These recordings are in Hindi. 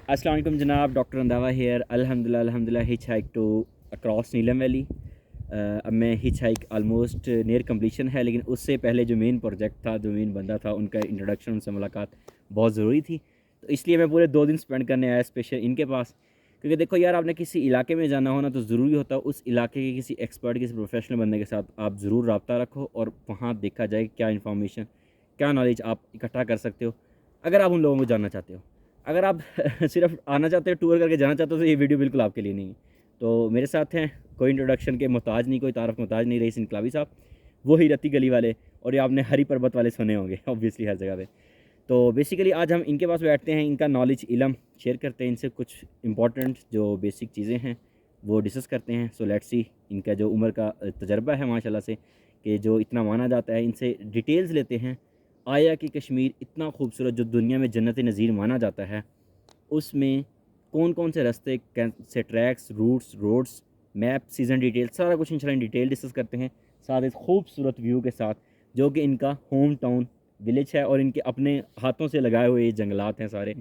अस्सलाम वालेकुम जनाब, डॉक्टर रंधावा हेयर। अल्हम्दुलिल्लाह hitchhike to across Neelum valley. अब मैं hitchhike almost near completion है, लेकिन उससे पहले जो मेन प्रोजेक्ट था, जो मेन बंदा था, उनका इंट्रोडक्शन, उनसे मुलाकात बहुत ज़रूरी थी। तो इसलिए मैं पूरे 2 दिन स्पेंड करने आया स्पेशल इनके पास। क्योंकि देखो यार, आपने किसी इलाके में जाना हो ना, तो ज़रूरी होता है उस इलाके के किसी एक्सपर्ट, किसी प्रोफेशनल बंदे के साथ आप ज़रूर रब्ता रखो और वहाँ देखा जाए क्या इन्फॉर्मेशन, क्या नॉलेज आप इकट्ठा कर सकते हो अगर आप उन लोगों को जानना चाहते हो। अगर आप सिर्फ आना चाहते हो, टूर करके जाना चाहते हो, तो ये वीडियो बिल्कुल आपके लिए नहीं है। तो मेरे साथ हैं, कोई इंट्रोडक्शन के मोहताज नहीं, कोई तारफ़ मोहताज नहीं, रईस इनकलाबी साहब, वो ही रत्ती गली वाले। और ये आपने हरी पर्बत वाले सुने होंगे ऑब्वियसली हर जगह पे। तो बेसिकली आज हम इनके पास बैठते हैं, इनका नॉलेज इलम शेयर करते हैं, इनसे कुछ इंपॉर्टेंट जो बेसिक चीज़ें हैं वो डिस्कस करते हैं। सो लेट्स सी इनका जो उम्र का तजर्बा है माशाल्लाह से, कि जो इतना माना जाता है, इनसे डिटेल्स लेते हैं। आया कि कश्मीर इतना खूबसूरत, जो दुनिया में जन्नत नज़ीर माना जाता है, उसमें कौन कौन से रास्ते, कैसे tracks, routes, roads, map, season detail, सारा कुछ इंशाल्लाह इन डिटेल डिस्कस करते हैं, साथ एक खूबसूरत व्यू के साथ, जो कि इनका होम टाउन विलेज है और इनके अपने हाथों से लगाए हुए ये जंगलात हैं सारे।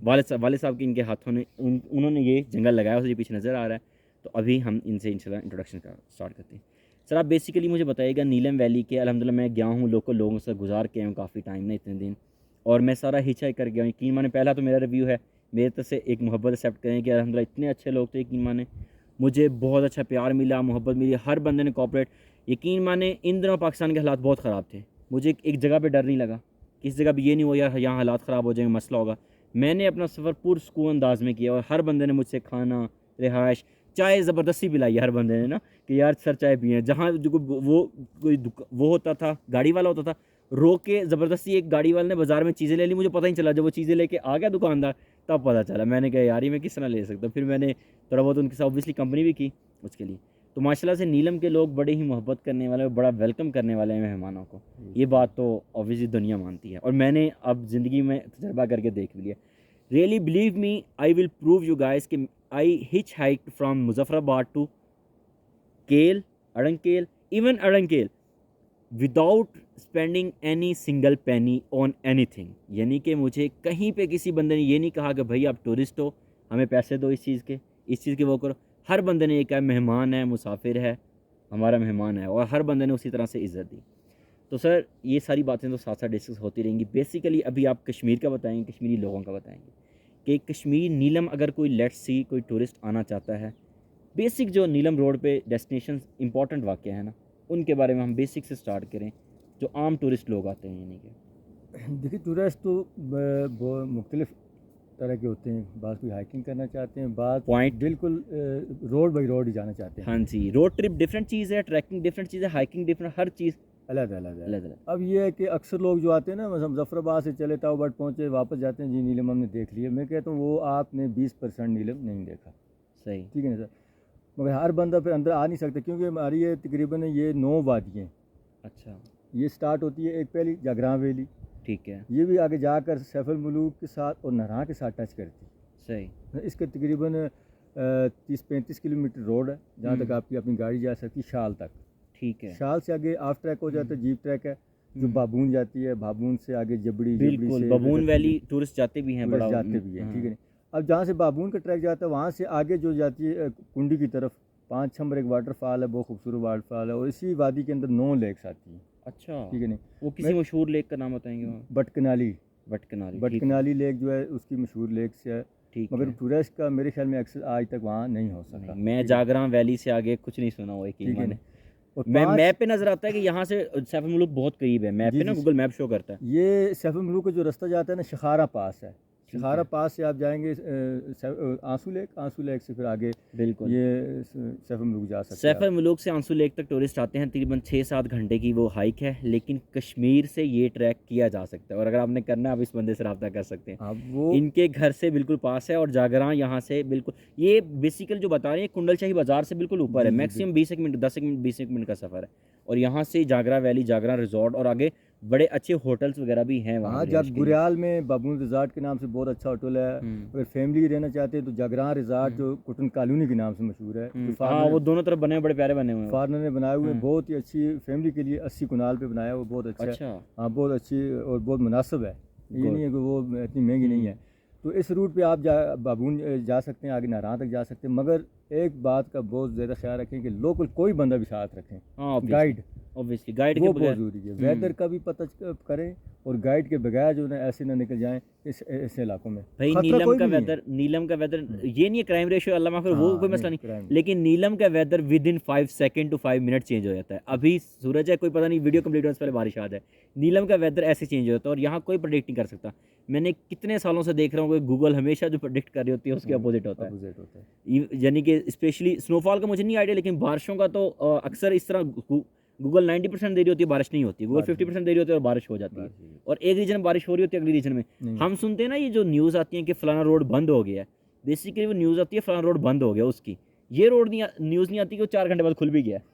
वालिद साहब के इनके हाथों ने उन्होंने ये जंगल लगाया, उसे पीछे नज़र आ रहा है। तो अभी हम इनसे इंशाल्लाह इंट्रोडक्शन का स्टार्ट करते हैं। सर, आप बेसिकली मुझे बताइएगा नीलम वैली के। अल्हम्दुलिल्लाह मैं गया हूँ, लोकल लोगों से गुजार के आया हूँ काफ़ी टाइम ना, इतने दिन, और मैं सारा हिच हाइक कर गया हूँ। यकीन माने, पहला तो मेरा रिव्यू है, मेरे तरफ से एक मोहब्बत एक्सेप्ट करें कि अल्हम्दुलिल्लाह इतने अच्छे लोग थे। यकीन माने मुझे बहुत अच्छा प्यार मिला, मोहब्बत मिली, हर बंदे ने कोऑपरेट। यकीन माने इन दिनों पाकिस्तान के हालात बहुत ख़राब थे, मुझे एक जगह पे डर नहीं लगा, किसी जगह भी ये नहीं हुआ यार यहाँ हालात ख़राब हो जाएंगे, मसला होगा। मैंने अपना सफ़र पुरसुकून अंदाज में किया और हर बंदे ने मुझसे खाना, रिहाइश, चाय ज़बरदस्ती पिलाई हर बंदे ने ना, कि यार सर चाय पिए। जहाँ जो वो कोई वो होता था, गाड़ी वाला होता था, रोक के ज़बरदस्ती एक गाड़ी वाले ने बाज़ार में चीज़ें ले ली, मुझे पता ही नहीं चला। जब वो चीज़ें लेके आ गया दुकानदार, तब पता चला। मैंने कहा यार ये मैं किस तरह ले सकता हूँ। फिर मैंने थोड़ा बहुत उनके साथ ऑब्वियसली कंपनी भी की उसके लिए। तो माशाल्लाह से नीलम के लोग बड़े ही मोहब्बत करने वाले और बड़ा वेलकम करने वाले हैं मेहमानों को। ये बात तो ऑब्वियसली दुनिया मानती है और मैंने अब ज़िंदगी में तजर्बा करके देख लिया। Really believe me, I will prove you guys कि I hitchhiked from Muzaffarabad to Kel, Arangkel, even Arangkel, without spending any single penny on anything. यानी कि मुझे कहीं पे किसी बंदे ने ये नहीं कहा कि भाई आप टूरिस्ट हो, हमें पैसे दो इस चीज़ के, इस चीज़ के वो करो। हर बंदे ने ये कहा मेहमान है, मुसाफिर है, हमारा मेहमान है, और हर बंदे ने उसी तरह से इज़्ज़त दी। तो सर ये सारी बातें तो साथ साथ डिस्कस होती रहेंगी। बेसिकली अभी आप कश्मीर का बताएंगे, कश्मीरी लोगों का बताएंगे कि कश्मीर नीलम, अगर कोई लेट्स सी कोई टूरिस्ट आना चाहता है, बेसिक जो नीलम रोड पे डेस्टिनेशन इंपॉर्टेंट वाक़या है ना, उनके बारे में हम बेसिक से स्टार्ट करें, जो आम टूरिस्ट लोग आते हैं। यानी कि देखिए, टूरिस्ट तो मुख्तलिफ़ तरह के होते हैं। बाज़ कोई हाइकिंग करना चाहते हैं, बाज़ पॉइंट, बिल्कुल रोड बाई रोड ही जाना चाहते हैं। हाँ जी, रोड ट्रिप डिफरेंट चीज़ है, ट्रैकिंग डिफरेंट चीज़ है, हाइकिंग डिफरेंट, हर चीज़ अलग अलग है। अलग अलग। अब ये है कि अक्सर लोग जो आते हैं ना, मतलब मुजफ्फराबाद से चले ताऊ बट पहुँचे, वापस जाते हैं, जी नीलम हमने देख लिया। मैं कहता हूँ वो आपने 20% नीलम नहीं देखा। सही। ठीक है ना सर? मगर हर बंदा फिर अंदर आ नहीं सकता, क्योंकि हमारी ये तकरीबन ये 9 वादियाँ। अच्छा। ये स्टार्ट होती है एक पहली जागरां वैली, ठीक है। ये भी आगे जाकर सैफुल मुलूक के साथ और नहरा के साथ टच करती है। सही। इसके तकरीबन 30-35 किलोमीटर रोड है, जहाँ तक आपकी अपनी गाड़ी जा सकती है शाल तक। ठीक है। शाल से आगे ऑफ ट्रैक हो जाता है, जीप ट्रैक है जो बाबून जाती है, बाबून से आगे जबड़ी, जबड़ी बिल्कुल, से बबून वैली टूरिस्ट जाते भी हैं, टूरिस्ट बड़ा जाते भी हैं। ठीक है हाँ। नहीं? अब जहाँ से बाबून का ट्रैक जाता है, वहाँ से आगे जो जाती है कुंडी की तरफ, 5 नंबर एक वाटरफॉल है, बहुत खूबसूरत वाटरफॉल है, और इसी वादी के अंदर 9 लेक्स आती हैं। अच्छा, ठीक है नहीं? वो मैं किसी मशहूर लेक का नाम बताएंगे वहाँ? बटकनाली, बटकनारी, ठीक है। बटकनाली लेक जो है उसकी मशहूर लेक से है, ठीक मगर है। टूरिस्ट का मेरे ख्याल में एक्सेस आज तक वहाँ नहीं हो नहीं, सका। मैं ठीक है, जागरां वैली से आगे कुछ नहीं सुना हुआ, यकीन ठीक है माने। नहीं? और मैं 5 मैप पे नज़र आता है कि यहाँ से सैफुल मुलूक बहुत करीब है, मैप जी पे ना जी, गूगल मैप शो करता है। ये सैफुल मुलूक का जो रास्ता जाता है ना, शखारा पास है। ठीक शखारा है। पास से आप जाएंगे आंसू लेक, आंसू लेक से फिर आगे बिल्कुल। ये सैफुल मुलूक जा सकते हैं आप। सैफर मुलूक से आंसू लेक तक टूरिस्ट आते हैं, तकरीबन 6-7 घंटे की वो हाइक है, लेकिन कश्मीर से ये ट्रैक किया जा सकता है, और अगर आपने करना है आप इस बंदे से रब्ता कर सकते हैं। आप वो इनके घर से बिल्कुल पास है और जागरां यहाँ से बिल्कुल, ये बेसिकल जो बता रहे हैं कुंडलशाही बाज़ार से बिल्कुल ऊपर है, जी जी मैक्सिमम 20 मिनट, 10 मिनट, 20 मिनट का सफ़र है। और यहाँ से जागरा वैली, जागरा रिजॉर्ट, और आगे बड़े अच्छे होटल्स वगैरह भी हैं वहाँ हाँ, रिहाइश जब के लिए। गुरियाल में बाबून रिज़ॉर्ट के नाम से बहुत अच्छा होटल है। अगर फैमिली रहना चाहते हैं तो जागरां रिज़ॉर्ट जो कुटन कॉलोनी के नाम से मशहूर है, जो हाँ, फॉरनर वो दोनों तरफ बने हुए बड़े प्यारे बने हुए हैं वो। फॉरनर ने बनाए हुए हैं, बहुत ही अच्छी फैमिली के लिए 80 कनाल पे बनाया है, वो बहुत अच्छा है। अच्छा। हाँ, बहुत अच्छी और बहुत मुनासिब है, ये गुड। नहीं है कि वो इतनी महंगी नहीं है। तो इस रूट पे आप बाबून जा सकते हैं, आगे नारायण तक जा सकते हैं, मगर एक बात का बहुत ज़्यादा ख्याल रखें कि लोकल कोई बंदा भी साथ रखें, हाँ गाइड, ऑब्वियसली गाइड के वो बगैर बहुत ज़रूरी है। वेदर का भी पता करें और गाइड के बगैर जो है ऐसे ना निकल जाएं ऐसे इलाकों में। भाई खतरा नीलम कोई का भी नहीं है। वेदर, नीलम का वेदर ये नहीं है क्राइम रेशियो अल्लाह माफ करे वो हाँ, कोई मसला नहीं, नहीं, crime लेकिन नीलम का weather within 5 second to 5 minute change हो जाता है। अभी सूरज है, कोई पता नहीं वीडियो कंप्लीट होने से पहले बारिश आ जाए। नीलम का वेदर ऐसे चेंज हो जाता है और यहाँ कोई प्रेडिक्ट नहीं कर सकता। मैंने कितने सालों से देख रहा हूँ कि गूगल हमेशा जो प्रेडिक्ट कर रही होती है उसके अपोजिट होता है। अपोजिट होता है। यानी कि स्पेशली स्नोफॉल का मुझे नहीं आइडिया, लेकिन बारिशों का तो अक्सर इस तरह गूगल 90% दे रही होती है, बारिश नहीं होती। गूगल बारिश 50% दे रही होती है और बारिश हो जाती है। बारिश और एक रीजन में बारिश हो रही होती है, अगली रीजन में नहीं हम सुनते हैं ना ये जो न्यूज़ आती है कि फलाना रोड बंद हो गया है। बेसिकली वो न्यूज़ आती है फलाना रोड बंद हो गया उसकी, ये रोड नहीं न्यूज़ नहीं आती कि वो 4 घंटे बाद खुल भी गया है।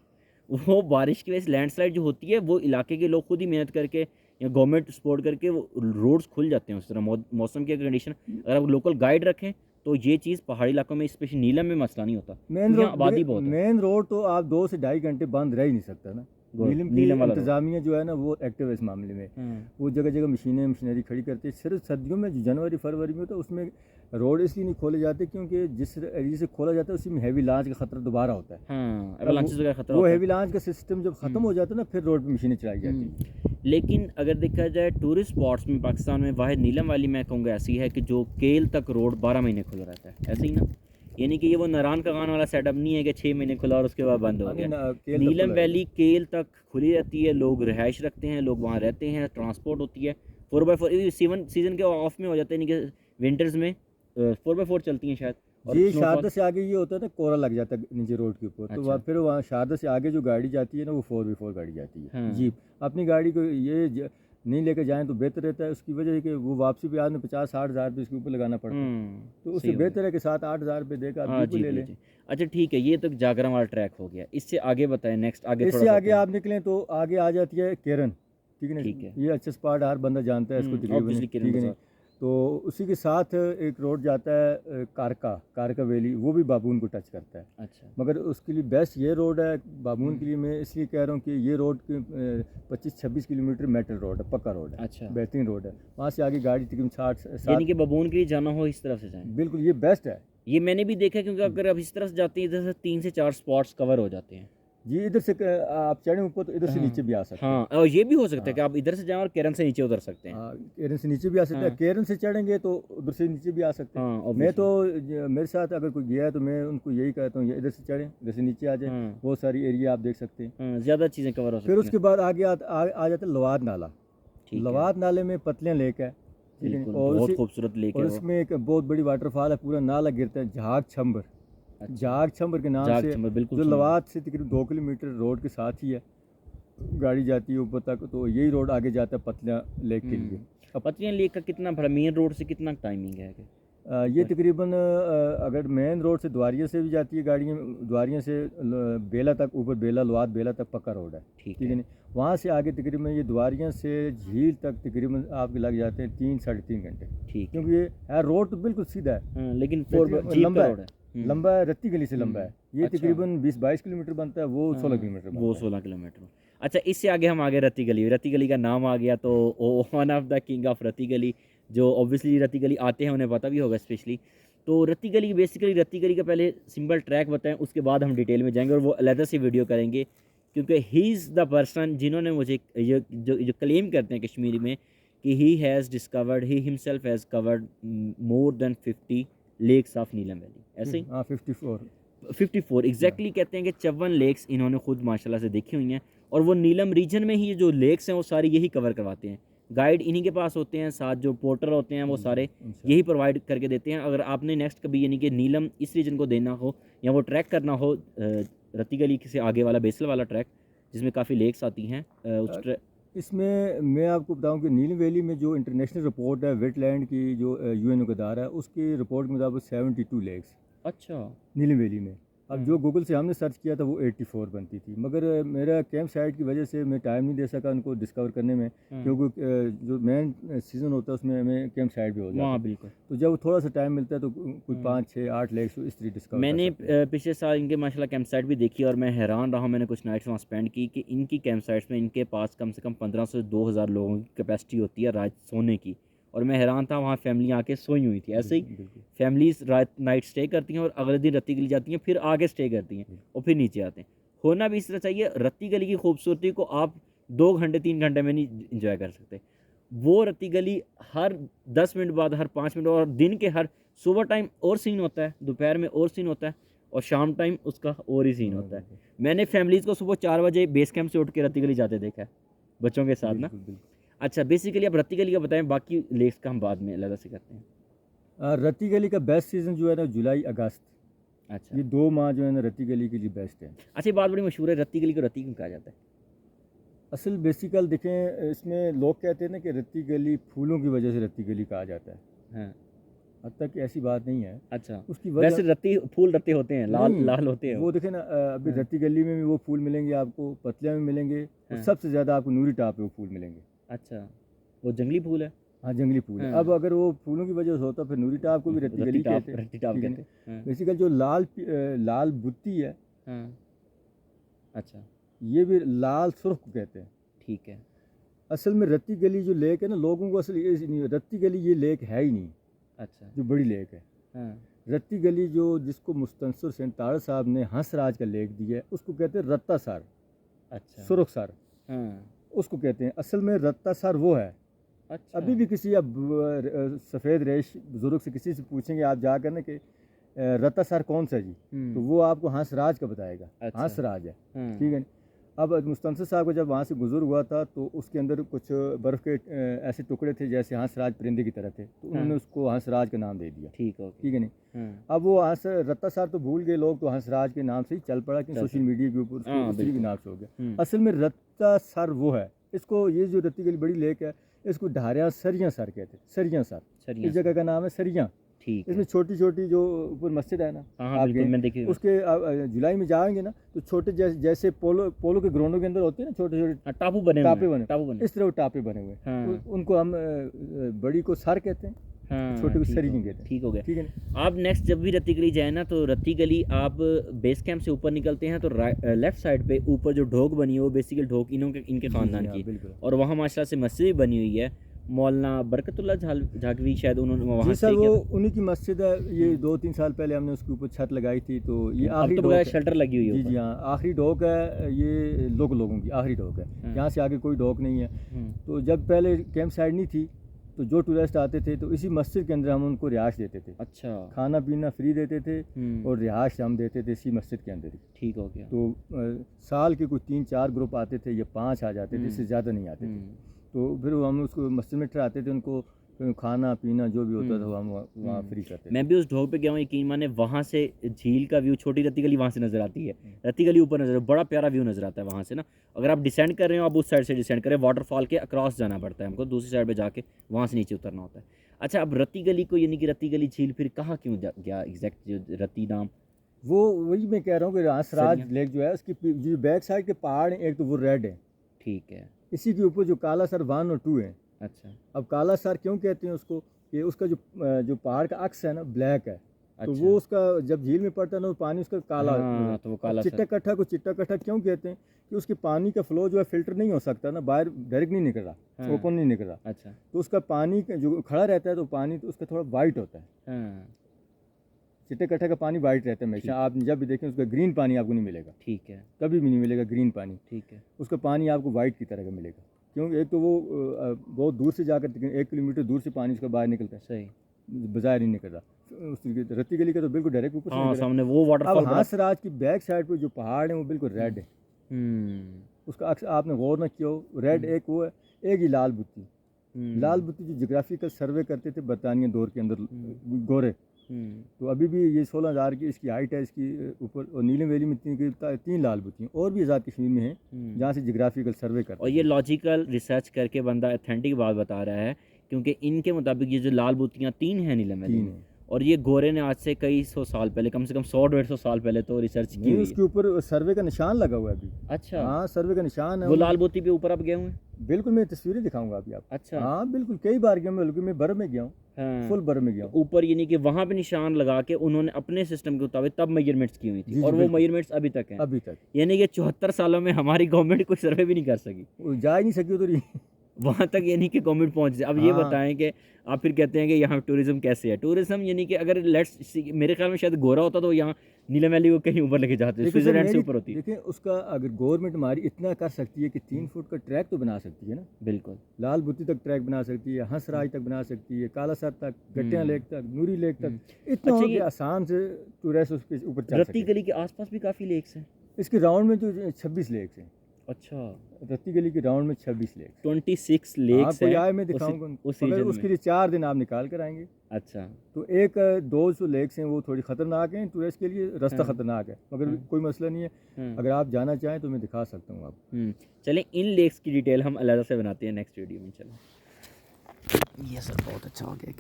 वो बारिश की वजह से लैंडस्लाइड जो होती है वो इलाके के लोग खुद ही मेहनत करके या गवर्नमेंट सपोर्ट करके वो रोड्स खुल जाते हैं उस तरह। मौसम की कंडीशन अगर आप लोकल गाइड रखें तो ये चीज़ पहाड़ी इलाकों में स्पेशली नीलम में मसला नहीं होता, मेन क्योंकि यहाँ आबादी रोड, बहुत है। मेन रोड तो आप 2 से ढाई घंटे बंद रह ही नहीं सकता ना। नीलम की नीलम वाला रोड। इंतज़ामिया जो है ना वो एक्टिव है इस मामले में। वो जगह जगह मशीनरी खड़ी करती है। सिर्फ सर्दियों में जो जनवरी फरवरी में होता है उसमें रोड इसलिए नहीं खोले जाते क्योंकि जिस एरिया से खोला जाता है उसी में हैवी लॉन्च का खतरा दोबारा होता है। हाँ, avalanches वगैरह खतरा वो होता है। हैवी लॉन्च का सिस्टम जब ख़त्म हो जाता है ना फिर रोड पे मशीनें चलाई जाती हैं। लेकिन अगर देखा जाए टूरिस्ट स्पॉट्स में पाकिस्तान में वाहिद नीलम वाली मैं कहूँगा ऐसी है कि जो केल तक रोड 12 महीने खुला रहता है, ऐसे ही ना। यानी कि ये वो नारायण का गान वाला सेटअप नहीं है कि 6 महीने खुला और उसके बाद बंद हो गया। केल तक नीलम खुला वैली केल तक खुली रहती है, लोग रिहाइश रखते हैं, लोग वहाँ रहते हैं, ट्रांसपोर्ट होती है। 4x4 सीज़न के ऑफ में हो जाते हैं, यानी कि विंटर्स में 4x4 चलती हैं शायद। और जी, snowfall- शारदा से आगे ये होता है ना कोहरा लग जाता है नीचे रोड के ऊपर। तो वहाँ फिर वहाँ शारदा से आगे जो गाड़ी जाती है ना वो 4x4 गाड़ी जाती है। हाँ। जीप अपनी गाड़ी को नहीं लेकर जाएं तो बेहतर रहता है। उसकी वजह है कि वो वापसी पे आदमी 50-60 हज़ार रुपये इसके ऊपर लगाना पड़ता है। तो उससे सही बेहतर है कि 7-8 हज़ार रुपये देकर आप हाँ जीप को जी ले जी लें। जी। अच्छा ठीक है, ये तो जागरण वाला ट्रैक हो गया। इससे आगे बताएं, नेक्स्ट आगे इससे थोड़ा सा आगे आप निकलें तो आगे आ जाती है केरन। ठीक है ठीक ना, है। ये अच्छा स्पॉट हर बंदा जानता है इसको तकरीबन। ऑब्वियसली ठीक किरण है नहीं, बाजार। तो उसी के साथ एक रोड जाता है कारका वैली, वो भी बाबून को टच करता है। अच्छा मगर उसके लिए बेस्ट ये रोड है बाबून के लिए। मैं इसलिए कह रहा हूँ कि ये रोड के 25-26 किलोमीटर मेटल रोड है, पक्का रोड है। अच्छा, बेहतरीन रोड है। वहाँ से आगे गाड़ी तकरीबन 60 यानी कि बबून के लिए जाना हो इस तरफ से जाएं। बिल्कुल ये बेस्ट है। ये मैंने भी देखा है, क्योंकि अगर आप इस तरफ से जाते हैं इधर से 3 से 4 स्पॉट्स कवर हो जाते हैं। जी, इधर से आप चढ़े ऊपर तो इधर से नीचे भी आ सकते हैं। हाँ, और ये भी हो सकता है कि आप इधर से जाएं और केरन से नीचे उतर सकते हैं। केरन से नीचे भी आ सकते हैं। केरन से चढ़ेंगे तो उधर से नीचे भी आ सकते हैं। हाँ, मैं तो मेरे साथ अगर कोई गया है तो मैं उनको यही कहता हूँ इधर से चढ़ें, इधर से नीचे आ जाए। हाँ। बहुत सारी एरिया आप देख सकते हैं। ज़्यादा चीज़ें कवर हो सकती फिर हैं। उसके बाद आगे आ जाता है लवाद नाला। ठीक है। लवाद नाले में पतलियाँ लेक है। ठीक है, बिल्कुल, और बहुत खूबसूरत लेक और है वो। उसमें एक बहुत बड़ी वाटरफॉल है, पूरा नाला गिरता है झाग छंबर। अच्छा। झाग छंबर के नाम जाग से चंबल, बिल्कुल जो सुना। लवाद से तकरीबन 2 किलोमीटर रोड के साथ ही है, गाड़ी जाती है ऊपर तक। तो यही रोड आगे जाता है पतलियाँ लेक के लिए। पतलियाँ लेक का कितना बड़ा मेन रोड से कितना टाइमिंग है? ये तकरीबन अगर मेन रोड से द्वारिया से भी जाती है गाड़ियाँ, द्वारिया से बेला तक, ऊपर बेला लवाद बेला तक पक्का रोड है। ठीक है नहीं, वहाँ से आगे तकरीबन ये द्वारिया से झील तक तकरीबन आपके लग जाते हैं 3-3.5 घंटे। ठीक है। क्योंकि ये रोड तो बिल्कुल सीधा है, लेकिन लंबा है। रोड है। लंबा है, रत्ती गली से लंबा है। ये अच्छा। तकरीबन 20-22 किलोमीटर बनता है, वो 16 किलोमीटर बनता वो है। 16 किलोमीटर। अच्छा, इससे आगे हम आगे रत्ती गली। रत्ती गली का नाम आ गया तो one of the king of रत्ती गली, जो ऑब्वियसली रत्ती गली आते हैं उन्हें पता भी होगा स्पेशली। तो रत्ती गली बेसिकली, रत्ती गली का पहले सिंपल ट्रैक बताएं, उसके बाद हम डिटेल में जाएंगे और वो अलग से वीडियो करेंगे, क्योंकि ही इज़ द पर्सन जिन्होंने मुझे ये जो क्लेम करते हैं कश्मीरी में कि he has discovered, he himself has covered more than 50 lakes of Neelum valley. ऐसे ही 54 एग्जैक्टली कहते हैं कि 54 लेक्स इन्होंने खुद माशाल्लाह से देखी हुई हैं। और वो नीलम रीजन में ही जो लेक्स हैं वो सारी यही कवर करवाते हैं। गाइड इन्हीं के पास होते हैं, साथ जो पोर्टर होते हैं वो सारे यही प्रोवाइड करके देते हैं। अगर आपने नेक्स्ट कभी यानी कि नीलम इस रीजन को देना हो या वो ट्रैक करना हो, रत्ती गली से आगे वाला बेसल वाला ट्रैक जिसमें काफ़ी लेक्स आती हैं, इसमें मैं आपको बताऊं कि नीलम वैली में जो इंटरनेशनल रिपोर्ट है वेटलैंड की, जो यूएनओ का दायरा है, उसकी रिपोर्ट के मुताबिक 72 लेक्स अच्छा नीलम वैली में। अब जो गूगल से हमने सर्च किया था वो 84 बनती थी, मगर मेरा कैंप साइट की वजह से मैं टाइम नहीं दे सका उनको डिस्कवर करने में, क्योंकि जो मेन सीज़न होता है उसमें हमें कैंप साइट भी हो जाता है। बिल्कुल। तो जब थोड़ा सा टाइम मिलता है तो कुछ 5-6-8 लेक्स इस तरह डिस्कवर मैंने पिछले साल इनके माशाल्लाह कैंप साइट भी देखी और मैं हैरान रहा। मैंने कुछ नाइट्स वहाँ स्पेंड की कि इनकी कैंप साइट्स में इनके पास कम से कम 1500 से 2000 लोगों की कैपेसिटी होती है रात सोने की, और मैं हैरान था, वहाँ फैमिलियाँ आके सोई हुई थी ऐसे ही। बिल्कुल फैमिलीज रात नाइट स्टे करती हैं और अगले दिन रत्ती गली जाती हैं, फिर आगे स्टे करती हैं और फिर नीचे आते हैं। होना भी इस तरह चाहिए। रत्ती गली की खूबसूरती को आप 2 घंटे 3 घंटे में नहीं इंजॉय कर सकते। वो रत्ती गली हर 10 मिनट बाद, हर 5 मिनट, और दिन के हर सुबह टाइम और सीन होता है, दोपहर में और सीन होता है, और शाम टाइम उसका और ही सीन होता है। मैंने फैमिलीज़ को सुबह 4 बजे बेस कैंप से उठ के रत्ती गली जाते देखा है बच्चों के साथ ना। बिल्कुल बिल्कुल। अच्छा, बेसिकली आप रत्ती गली का बताएं, बाकी लेक्स का हम बाद में अलग से करते हैं। रत्ती गली का बेस्ट सीज़न जो है ना जुलाई अगस्त, अच्छा ये 2 माह जो है ना रत्ती गली के लिए बेस्ट है। अच्छा, ये बात बड़ी मशहूर है, रत्ती गली को रत्ती क्यों कहा जाता है? असल बेसिकल देखें, इसमें लोग कहते हैं ना कि रत्ती गली फूलों की वजह से रत्ती गली कहा जाता है। हाँ हद तक कि ऐसी बात नहीं है। अच्छा, उसकी वैसे वजह रत्ती फूल रत्ते होते हैं, लाल नहीं, लाल होते हैं वो देखें ना, अभी हाँ। रत्ती गली में भी वो फूल मिलेंगे आपको, पतले में मिलेंगे, और हाँ। सबसे ज़्यादा आपको नूरी टाप पे वो फूल मिलेंगे। अच्छा, वो जंगली फूल है। हाँ, जंगली फूल है। हाँ। अब अगर वो फूलों की वजह से होता फिर नूरी टाप को भी रत्ती गली कहते हैं। रत्ती टाप ठीक है कहते हैं। हाँ। बेसिकल जो लाल बुत्ती है, हाँ अच्छा ये भी लाल सुर्ख को कहते हैं। ठीक है। असल में रत्ती गली जो लेक है ना, लोगों को असल ये नहीं, रत्ती गली ये लेक है ही नहीं अच्छा जो बड़ी लेक है। हाँ रत्ती गली जो जिसको मुस्तंसर सेन ताड़ साहब ने हंसराज का लेक दिया है, उसको कहते हैं रत्ता सार, अच्छा सुरख सार, हाँ उसको कहते हैं। असल में रत्ता सार वो है। अच्छा अभी भी किसी अब सफ़ेद रेश बुजुर्ग से किसी से पूछेंगे आप जाकर ना कि रत्ता सार कौन सा जी, तो वो आपको हंसराज का बताएगा। अच्छा। हंसराज है, हाँ। ठीक है। अब मुस्तंसर साहब को जब वहाँ से गुजर हुआ था तो उसके अंदर कुछ बर्फ़ के ऐसे टुकड़े थे जैसे हंसराज परिंदे की तरह थे, तो उन्होंने उसको हंसराज का नाम दे दिया। ठीक हो ठीक है नहीं। हाँ अब वो रत्ता सार तो भूल गए लोग, तो हंसराज के नाम से ही चल पड़ा कि सोशल मीडिया के ऊपर हाँ, उसी के बिल्कुल। नाम से हो गया। असल में रत्ता सर वो है। इसको ये जो रत्ती गली बड़ी लेक है, इसको ढारिया सरियाँ सर कहते हैं। सरियाँ सर, सरियाँ इस जगह का नाम है सरियाँ। ठीक है। इसमें छोटी छोटी जो ऊपर मस्जिद है ना, हाँ हाँ आप बिल्कुल, गए मैं देखी उसके जुलाई में जाएंगे ना, तो छोटे जैसे पोलो के ग्राउंडों के अंदर होते हैं ना छोटे छोटे टापू बने हुए टापे हैं, बने, टापू बने। इस तरह वो टापे बने हुए हैं। हाँ। उनको हम बड़ी को सर कहते हैं, हाँ छोटे को ठीक सरी हो नहीं गया, कहते। ठीक हो गया। ठीक है ना। आप नेक्स्ट जब भी रत्ती गली जाए ना, तो रत्ती गली आप बेस कैंप से ऊपर निकलते हैं तो लेफ्ट साइड पे ऊपर जो ढोक बनी है वो बेसिकली ढोक इनके खानदान की, बिल्कुल। और वहाँ माशाल्लाह से मस्जिद भी बनी हुई है। मौलाना बरकतुल्ला झाकवी शायद उन्होंने वहाँ जी सर, से वो उन्हीं की मस्जिद है। ये 2-3 साल पहले हमने उसके ऊपर छत लगाई थी, तो ये अब आखिरी तो ढोक बगैर है। शेल्टर लगी हुई है जी ऊपर। जी हाँ, आखिरी ढोक है ये, लोगों की आखिरी ढोक है। यहाँ से आगे कोई ढोक नहीं है। तो जब पहले कैंप साइड नहीं थी, तो जो टूरिस्ट आते थे तो इसी मस्जिद के अंदर हम उनको रिहाइश देते थे। अच्छा खाना पीना फ्री देते थे और रिहाइश हम देते थे इसी मस्जिद के अंदर ही। ठीक हो गया। तो साल के कुछ 3-4 ग्रुप आते थे, ये 5 आ जाते थे, इससे ज़्यादा नहीं आते थे। तो फिर हम उसको मस्जिद में ठहराते थे, उनको खाना पीना जो भी होता था हम वहाँ फ्री करते थे। मैं भी उस ढोक पे गया हूँ, यकीन माने, वहाँ से झील का व्यू, छोटी रत्ती गली वहाँ से नज़र आती है, रत्ती गली ऊपर नज़र, बड़ा प्यारा व्यू नज़र आता है वहाँ से ना। अगर आप डिसेंड कर रहे हो, आप उस साइड से डिसेंड करें, वाटरफॉल के अक्रॉस जाना पड़ता है हमको, दूसरी साइड पे जाके वहाँ से नीचे उतरना होता है। अच्छा, अब रत्ती गली को, यानी कि रत्ती गली झील फिर कहाँ क्यों गया एग्जैक्ट, जो रत्ती नाम? वो वही मैं कह रहा हूँ कि हंसराज लेक जो है उसकी जो बैक साइड के पहाड़ हैं, एक तो वो रेड है, ठीक है। इसी के ऊपर जो काला सर 1 और 2 है। अच्छा। अब काला सर क्यों कहते हैं उसको, कि उसका जो पहाड़ का अक्स है ना ब्लैक है। अच्छा। तो वो उसका जब झील में पड़ता है ना, वो पानी उसका काला, हाँ, तो वो काला चिट्टा कट्ठा को चिट्टा कट्ठा क्यों कहते हैं, कि उसके पानी का फ्लो जो है फिल्टर नहीं हो सकता ना, बाहर डायरेक्ट नहीं निकल रहा, ओपन नहीं निकल रहा। अच्छा। तो उसका पानी जो खड़ा रहता है, तो पानी तो उसका थोड़ा वाइट होता है। हाँ चिट्टे कट्ठा का पानी वाइट रहता है हमेशा। आप जब भी देखें उसका ग्रीन पानी आपको नहीं मिलेगा, ठीक है। कभी भी नहीं मिलेगा ग्रीन पानी। ठीक है। उसका पानी आपको वाइट की तरह का मिलेगा, क्योंकि एक तो वो बहुत दूर से जाकर 1 किलोमीटर दूर से पानी उसका बाहर निकलता है, सही, बाजार नहीं निकल रहा। रत्ती गली का तो बिल्कुल डायरेक्ट ऊपर से हाँ निकल रहा है। सामने वो वाटरफॉल। अब हंसराज की बैक साइड पे जो पहाड़ है वो बिल्कुल रेड है। उसका अक्स आपने गौर न किया हो, रेड एक वो है, एक ही लाल बुत्ती। लाल बुत्ती जो जियोग्राफिकल सर्वे करते थे बरतानिया दौर के अंदर गोरे, तो अभी भी ये 16,000 की इसकी हाइट है इसकी ऊपर। और नीलम वैली में 3 लाल बुत्तियाँ और भी आज़ाद कश्मीर में हैं, जहाँ से जियोग्राफिकल सर्वे करते और ये लॉजिकल रिसर्च करके बंदा ऑथेंटिक बात बता रहा है, क्योंकि इनके मुताबिक ये जो लाल बुत्तियाँ 3 हैं नीलम वैली में, और ये गोरे ने आज से कई 100 साल पहले, कम से कम 100-150 साल पहले तो रिसर्च की हुई है। उसके ऊपर सर्वे का निशान लगा हुआ है अभी। अच्छा। हाँ, सर्वे का निशान है। वो लाल बुत्ती पे ऊपर आप गए हुए? बिल्कुल, मैं तस्वीरें दिखाऊंगा अभी आप। अच्छा। हाँ बिल्कुल, कई बार गया मैं, बल्कि मैं बर्फ में गया हूँ। हाँ। फुल बर्फ में गया हूँ। ऊपर यानी कि वहाँ पे निशान लगा के उन्होंने अपने सिस्टम के मुताबिक तब मेजरमेंट्स की हुई थी, और वो मेजरमेंट्स अभी तक हैं। अभी तक, यानी कि 74 सालों में हमारी गवर्नमेंट कोई सर्वे भी नहीं कर सकी, वो जा ही नहीं सकी उधर ही। वहाँ तक यानी कि गवर्नमेंट पहुँच जाए। अब ये हाँ। बताएं कि आप फिर कहते हैं कि यहाँ टूरिज़्म कैसे है? टूरिज़्म यानी कि अगर मेरे ख्याल में शायद गोरा होता तो यहाँ नीलम वैली को कहीं ऊपर लेके जाते, देखिए सर, स्विट्ज़रलैंड से मेरी ऊपर होती। देखिए उसका अगर गवर्नमेंट हमारी इतना कर सकती है कि 3 फुट का ट्रैक तो बना सकती है ना। बिल्कुल। लाल बुत्ती तक ट्रैक बना सकती है, हंसराज तक बना सकती है, कालासर तक, गट्टियाँ लेक तक, नूरी लेक तक, इतना अच्छा, हो कि ये आसाम से टूरिस्ट उसके ऊपर चल रत्ती सके। गली के आसपास भी काफ़ी लेक्स हैं। इसके राउंड में तो 26 लेक्स हैं। अच्छा, रत्ती गली के राउंड में 26 लेक्स। 26 लेक्स आपको हैं आए मैं उस दिखाऊंगा उस मगर रीजन उसके में। लिए 4 दिन आप निकाल कर आएंगे। अच्छा। तो एक दो जो लेक्स हैं वो थोड़ी ख़तरनाक हैं टूरिस्ट के लिए, रास्ता हाँ। ख़तरनाक है, मगर हाँ। कोई मसला नहीं है। हाँ। अगर आप जाना चाहें तो मैं दिखा सकता हूँ आपको। चलें इन लेक्स की डिटेल हम अलग से बनाते हैं नेक्स्ट वीडियो में। चलो, ये सर बहुत अच्छा हो गया।